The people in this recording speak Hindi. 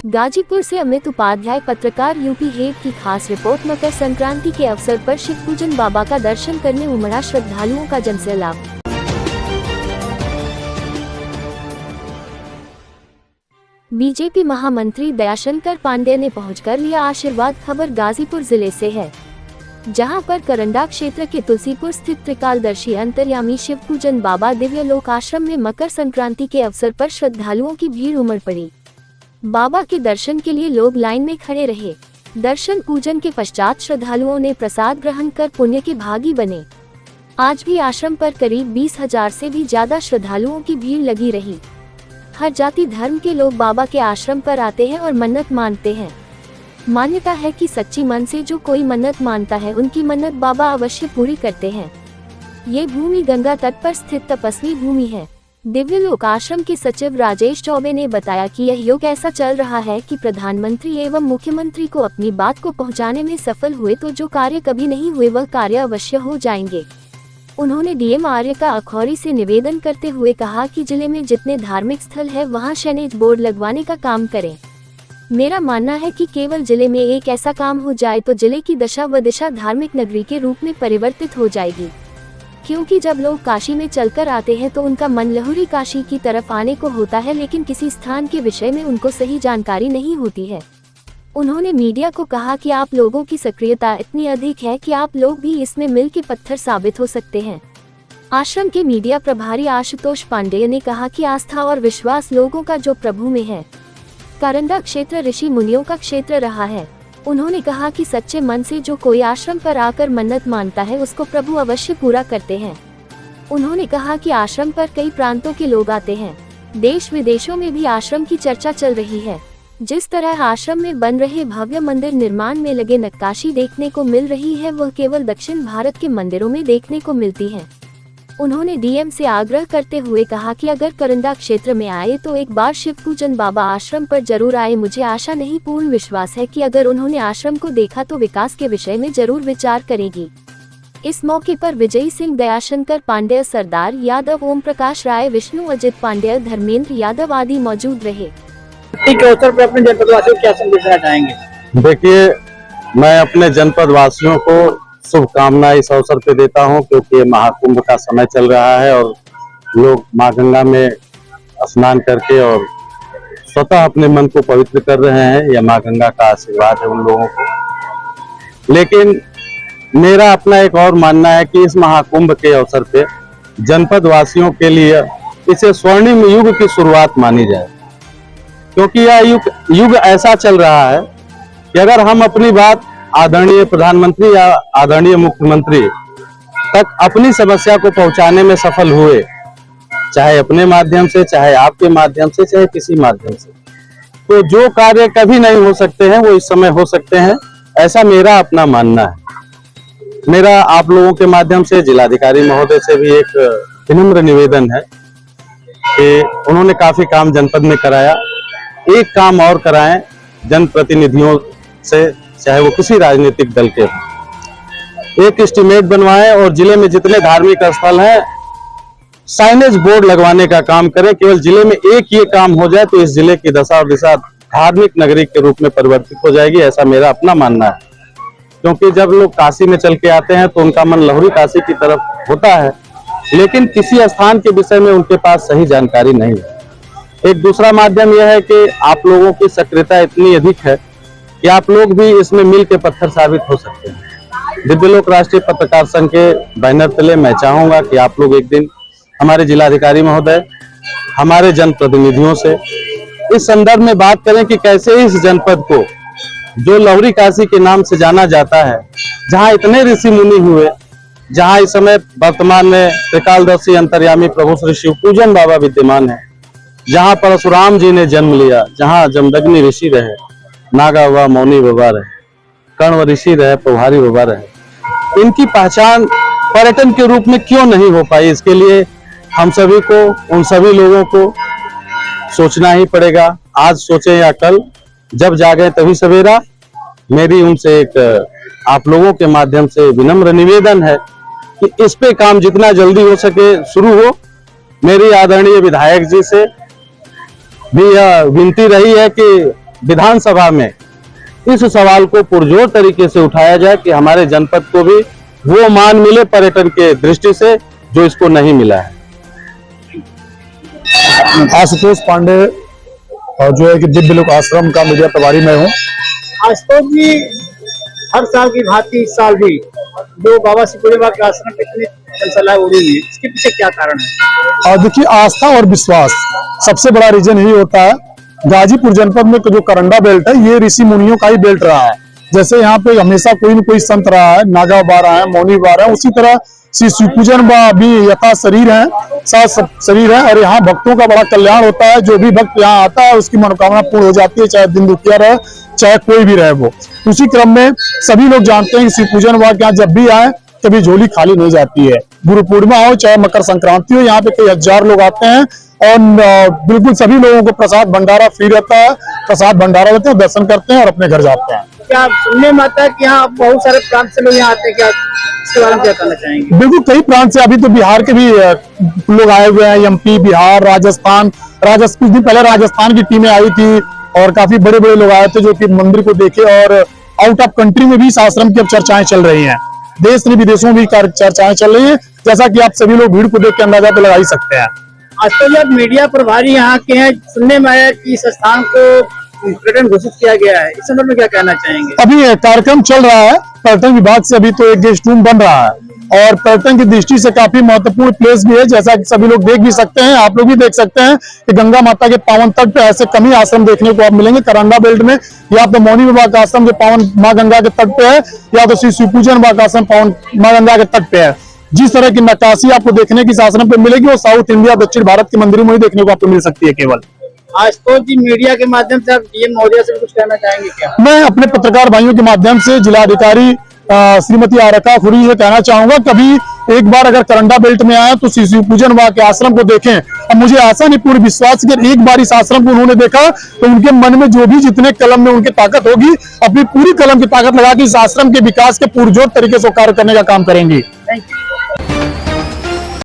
गाजीपुर से अमित उपाध्याय, पत्रकार यूपी हेड की खास रिपोर्ट। मकर संक्रांति के अवसर पर शिव पूजन, बाबा का दर्शन करने उमड़ा श्रद्धालुओं का जनसैलाब। बीजेपी महामंत्री दयाशंकर पांडेय ने पहुंचकर लिया आशीर्वाद। खबर गाजीपुर जिले से है, जहां पर करंडा क्षेत्र के तुलसीपुर स्थित त्रिकालदर्शी अंतर्यामी शिव पूजन बाबा दिव्य लोक आश्रम में मकर संक्रांति के अवसर पर श्रद्धालुओं की भीड़ उमड़ पड़ी। बाबा के दर्शन के लिए लोग लाइन में खड़े रहे। दर्शन पूजन के पश्चात श्रद्धालुओं ने प्रसाद ग्रहण कर पुण्य के भागी बने। आज भी आश्रम पर करीब 20,000 से भी ज्यादा श्रद्धालुओं की भीड़ लगी रही। हर जाति धर्म के लोग बाबा के आश्रम पर आते हैं और मन्नत मानते हैं। मान्यता है कि सच्ची मन से जो कोई मन्नत मानता है, उनकी मन्नत बाबा अवश्य पूरी करते हैं। ये भूमि गंगा तट पर स्थित तपस्वी भूमि है। दिव्य लोक आश्रम के सचिव राजेश चौबे ने बताया कि यह योग ऐसा चल रहा है कि प्रधानमंत्री एवं मुख्यमंत्री को अपनी बात को पहुंचाने में सफल हुए तो जो कार्य कभी नहीं हुए वह कार्य अवश्य हो जाएंगे। उन्होंने डीएम आर्य का अखौरी से निवेदन करते हुए कहा कि जिले में जितने धार्मिक स्थल है वहां साइनेज बोर्ड लगवाने का काम करें। मेरा मानना है कि केवल जिले में एक ऐसा काम हो जाए तो जिले की दशा व दिशा धार्मिक नगरी के रूप में परिवर्तित हो जाएगी, क्योंकि जब लोग काशी में चलकर आते हैं तो उनका मन लहुरी काशी की तरफ आने को होता है, लेकिन किसी स्थान के विषय में उनको सही जानकारी नहीं होती है। उन्होंने मीडिया को कहा कि आप लोगों की सक्रियता इतनी अधिक है कि आप लोग भी इसमें मिल के पत्थर साबित हो सकते हैं। आश्रम के मीडिया प्रभारी आशुतोष पांडेय ने कहा कि आस्था और विश्वास लोगों का जो प्रभु में है। करंडा क्षेत्र ऋषि मुनियों का क्षेत्र रहा है। उन्होंने कहा कि सच्चे मन से जो कोई आश्रम पर आकर मन्नत मानता है उसको प्रभु अवश्य पूरा करते हैं। उन्होंने कहा कि आश्रम पर कई प्रांतों के लोग आते हैं। देश विदेशों में भी आश्रम की चर्चा चल रही है। जिस तरह आश्रम में बन रहे भव्य मंदिर निर्माण में लगे नक्काशी देखने को मिल रही है, वह केवल दक्षिण भारत के मंदिरों में देखने को मिलती है। उन्होंने डीएम से आग्रह करते हुए कहा कि अगर करंडा क्षेत्र में आए तो एक बार शिव पूजन बाबा आश्रम पर जरूर आए। मुझे आशा नहीं, पूर्ण विश्वास है कि अगर उन्होंने आश्रम को देखा तो विकास के विषय में जरूर विचार करेगी। इस मौके पर विजयी सिंह, दयाशंकर पांडेय, सरदार यादव, ओम प्रकाश राय, विष्णु, अजित पांडेय, धर्मेंद्र यादव आदि मौजूद रहे। के अवसर पर अपने जनपद वासियों को क्या संदेश देना चाहेंगे? देखिए, मैं अपने जनपद वासियों को शुभकामनाएं इस अवसर पे देता हूं, क्योंकि महाकुंभ का समय चल रहा है और लोग मां गंगा में स्नान करके और स्वतः अपने मन को पवित्र कर रहे हैं। यह मां गंगा का आशीर्वाद है उन लोगों को। लेकिन मेरा अपना एक और मानना है कि इस महाकुंभ के अवसर पे जनपद वासियों के लिए इसे स्वर्णिम युग की शुरुआत मानी जाए, क्योंकि यह युग ऐसा चल रहा है कि अगर हम अपनी बात आदरणीय प्रधानमंत्री या आदरणीय मुख्यमंत्री तक अपनी समस्या को पहुंचाने में सफल हुए, चाहे अपने माध्यम से, चाहे आपके माध्यम से, चाहे किसी माध्यम से, तो जो कार्य कभी नहीं हो सकते हैं वो इस समय हो सकते हैं। ऐसा मेरा अपना मानना है। मेरा आप लोगों के माध्यम से जिलाधिकारी महोदय से भी एक विनम्र निवेदन है कि उन्होंने काफी काम जनपद में कराया, एक काम और कराएं जनप्रतिनिधियों से, चाहे वो किसी राजनीतिक दल के हो। एक एस्टीमेट बनवाएं और जिले में जितने धार्मिक स्थल हैं साइनेज बोर्ड लगवाने का काम करें। केवल जिले में एक ये काम हो जाए तो इस जिले की दशा और दिशा धार्मिक नगरी के रूप में परिवर्तित हो जाएगी, ऐसा मेरा अपना मानना है। क्योंकि जब लोग काशी में चल के आते हैं तो उनका मन लहुरी काशी की तरफ होता है, लेकिन किसी स्थान के विषय में उनके पास सही जानकारी नहीं है। एक दूसरा माध्यम यह है कि आप लोगों की सक्रियता इतनी अधिक है कि आप लोग भी इसमें मिल के पत्थर साबित हो सकते हैं। दिव्य लोक राष्ट्रीय पत्रकार संघ के बैनर तले मैं चाहूंगा कि आप लोग एक दिन हमारे जिलाधिकारी महोदय, हमारे जनप्रतिनिधियों से इस संदर्भ में बात करें कि कैसे इस जनपद को, जो लहुरी काशी के नाम से जाना जाता है, जहां इतने ऋषि मुनि हुए, जहां इस समय वर्तमान में त्रिकालदर्शी अंतर्यामी प्रभु श्री शिव पूजन बाबा विद्यमान है, जहां परशुराम जी ने जन्म लिया, जहां जमदग्नि ऋषि रहे, नागा हुआ मौनी बाबा रहे, कण्व ऋषि रहे, पौहारी बाबा रहे, इनकी पहचान पर्यटन के रूप में क्यों नहीं हो पाई? इसके लिए हम सभी को, उन सभी लोगों को सोचना ही पड़ेगा। आज सोचे या कल, जब जागे तभी सवेरा। मेरी उनसे एक आप लोगों के माध्यम से विनम्र निवेदन है कि इस पे काम जितना जल्दी हो सके शुरू हो। मेरी आदरणीय विधायक जी से भी यह विनती रही है कि विधानसभा में इस सवाल को पुरजोर तरीके से उठाया जाए कि हमारे जनपद को भी वो मान मिले पर्यटन के दृष्टि से जो इसको नहीं मिला है। आशुतोष पांडे और जो है कि दिव्य लोक आश्रम का मीडिया प्रभारी मैं हूँ। आशुतोष जी, हर साल की भांति इस साल भी जो बाबा सिकुड़े बाबा के आश्रम पे इतनी जनसलाह उड़ी हुई है, इसके पीछे क्या कारण है? और देखिए, आस्था और विश्वास सबसे बड़ा रीजन यही होता है। गाजीपुर जनपद में जो करंडा बेल्ट है, ये ऋषि मुनियों का ही बेल्ट रहा है। जैसे यहाँ पे हमेशा कोई न कोई संत रहा है, नागा बा रहा है, मौनी बा रहा है, उसी तरह श्री शिवपूजन भी यथा शरीर है, साथ शरीर है। और यहाँ भक्तों का बड़ा कल्याण होता है। जो भी भक्त यहाँ आता है उसकी मनोकामना पूर्ण हो जाती है, चाहे दिन दुखिया रहे, चाहे कोई भी रहे वो। उसी क्रम में सभी लोग जानते हैं कि शिवपूजन के यहाँ जब भी आए कभी झोली खाली नहीं जाती है। गुरु पूर्णिमा हो चाहे मकर संक्रांति हो, यहाँ पे कई हजार लोग आते हैं और बिल्कुल सभी लोगों को प्रसाद भंडारा फ्री रहता है। प्रसाद भंडारा लेते हैं, दर्शन करते हैं और अपने घर जाते हैं। क्या सुनने में आता है कि यहाँ बहुत सारे प्रांत से लोग यहाँ आते हैं, क्या इसके बारे में क्या कहना चाहेंगे? बिल्कुल, कई प्रांत से, अभी तो बिहार के भी लोग आए हुए हैं, एमपी, बिहार, राजस्थान। कुछ दिन पहले राजस्थान की टीमें आई थी और काफी बड़े बड़े लोग आए थे जो कि मंदिर को देखे। और आउट ऑफ कंट्री में भी इस आश्रम की अब चर्चाएं चल रही हैं, देश में विदेशों में भी चर्चाएं चल रही है, जैसा कि आप सभी लोग भीड़ को देख के अंदाजा तो लगा ही सकते हैं। आजकल जब मीडिया प्रभारी यहाँ के हैं, सुनने में आया कि इस स्थान को पर्यटन घोषित किया गया है, इस संदर्भ में क्या कहना चाहेंगे? अभी कार्यक्रम चल रहा है, पर्यटन विभाग से अभी तो एक गेस्ट रूम बन रहा है और पर्यटन की दृष्टि से काफी महत्वपूर्ण प्लेस भी है। जैसा कि सभी लोग देख भी सकते हैं, आप लोग भी देख सकते हैं कि गंगा माता के पावन तट पे ऐसे कम ही आश्रम देखने को आप मिलेंगे करंडा बेल्ट में। या तो मौनी बाबा का आश्रम जो पावन माँ गंगा के तट पे है, या तो श्री शिवपूजन बाबा का आश्रम पावन माँ गंगा के तट पे है। जिस तरह की नक्काशी आपको देखने की इस आश्रम पे मिलेगी वो साउथ इंडिया, दक्षिण भारत के मंदिरों में ही देखने को आपको मिल सकती है केवल। आशुतोष जी, मीडिया के माध्यम से आप डीएम महोदया से कुछ कहना चाहेंगे क्या? मैं अपने पत्रकार भाइयों के माध्यम से जिलाधिकारी श्रीमती आरका खुरी ये कहना चाहूंगा, कभी एक बार अगर करंडा बेल्ट में आए तो श्री शिवपूजन वहां के आश्रम को देखें। अब मुझे आशा नहीं, पूर्ण विश्वास कि एक बार इस आश्रम को उन्होंने देखा तो उनके मन में जो भी जितने कलम में उनकी ताकत होगी, अपनी पूरी कलम की ताकत लगा के इस आश्रम के विकास के पुरजोर तरीके से कार्य करने का काम करेंगे।